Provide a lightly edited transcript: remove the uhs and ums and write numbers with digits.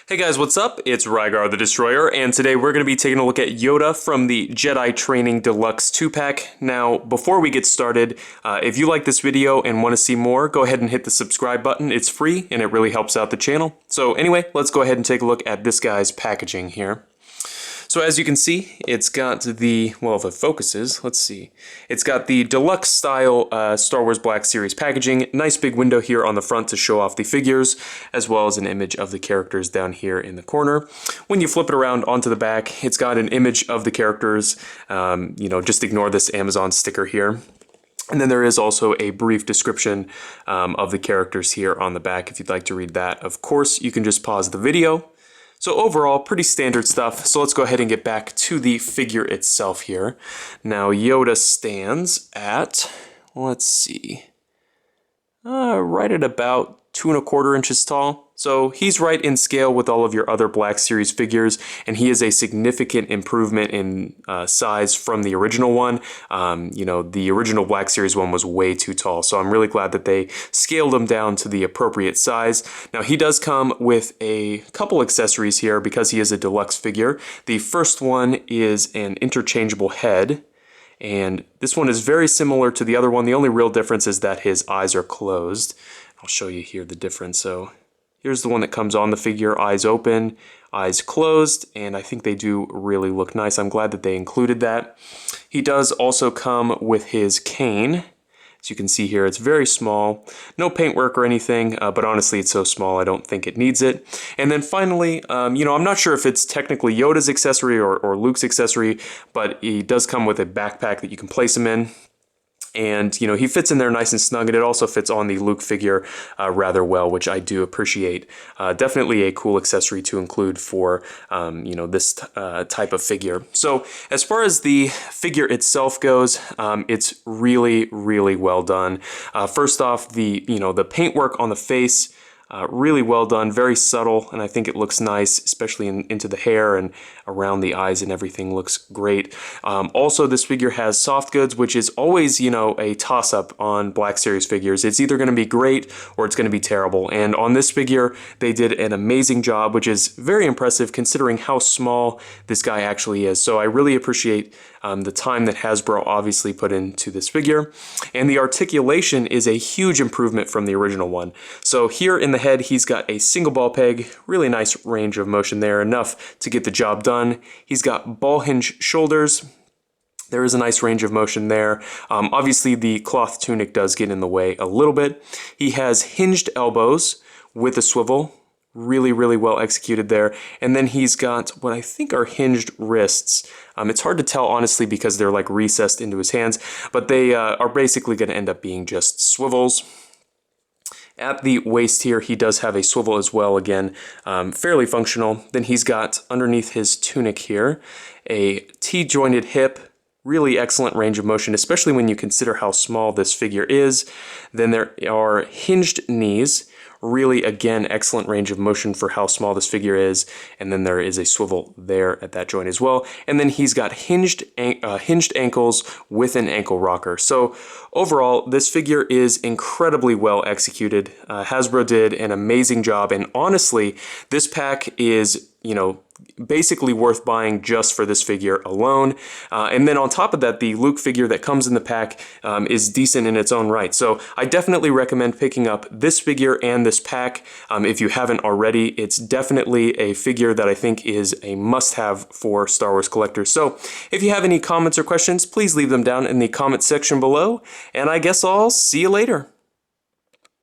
Hey guys, what's up? It's Rygar the Destroyer, and today we're going to be taking a look at Yoda from the Jedi Training Deluxe 2-pack. Now, before we get started, if you like this video and want to see more, go ahead and hit the subscribe button. It's free, and it really helps out the channel. So anyway, let's go ahead and take a look at this guy's packaging here. So as you can see, it's got the, well, if it focuses, let's see. It's got the deluxe style Star Wars Black Series packaging. Nice big window here on the front to show off the figures, as well as an image of the characters down here in the corner. When you flip it around onto the back, it's got an image of the characters. Just ignore this Amazon sticker here. And then there is also a brief description of the characters here on the back if you'd like to read that. Of course, you can just pause the video. So overall, pretty standard stuff. So let's go ahead and get back to the figure itself here. Now Yoda stands at, let's see, right at about 2¼ inches tall. So he's right in scale with all of your other Black Series figures, and he is a significant improvement in size from the original one. The original Black Series one was way too tall, so I'm really glad that they scaled him down to the appropriate size. Now he does come with a couple accessories here because he is a deluxe figure. The first one is an interchangeable head, and this one is very similar to the other one. The only real difference is that his eyes are closed. I'll show you here the difference. So here's the one that comes on the figure, eyes open, eyes closed, and I think they do really look nice. I'm glad that they included that. He does also come with his cane. As you can see here, it's very small. No paintwork or anything, but honestly, it's so small, I don't think it needs it. And then finally, I'm not sure if it's technically Yoda's accessory or Luke's accessory, but he does come with a backpack that you can place him in. And, he fits in there nice and snug, and it also fits on the Luke figure rather well, which I do appreciate. Definitely a cool accessory to include for, this type of figure. So as far as the figure itself goes, it's really, really well done. First off, the paintwork on the face, really well done, very subtle, and I think it looks nice, especially into the hair and around the eyes, and everything looks great. Also, this figure has soft goods, which is always, a toss-up on Black Series figures. It's either going to be great or it's going to be terrible, and on this figure, they did an amazing job, which is very impressive considering how small this guy actually is. So I really appreciate the time that Hasbro obviously put into this figure, and the articulation is a huge improvement from the original one. So here in the head, he's got a single ball peg, really nice range of motion there, enough to get the job done. He's got ball hinge shoulders. There is a nice range of motion there. Obviously, the cloth tunic does get in the way a little bit. He has hinged elbows with a swivel. Really, really well executed there. And then he's got what I think are hinged wrists. It's hard to tell, honestly, because they're like recessed into his hands, but they are basically going to end up being just swivels. At the waist here, he does have a swivel as well, again, fairly functional. Then he's got, underneath his tunic here, a T-jointed hip, really excellent range of motion, especially when you consider how small this figure is. Then there are hinged knees, really, again, excellent range of motion for how small this figure is. And then there is a swivel there at that joint as well. And then he's got hinged ankles with an ankle rocker. So overall, this figure is incredibly well executed. Hasbro did an amazing job. And honestly, this pack is, basically worth buying just for this figure alone. And then on top of that, the Luke figure that comes in the pack is decent in its own right. So I definitely recommend picking up this figure and this pack if you haven't already. It's definitely a figure that I think is a must-have for Star Wars collectors. So if you have any comments or questions, please leave them down in the comment section below, and I guess I'll see you later.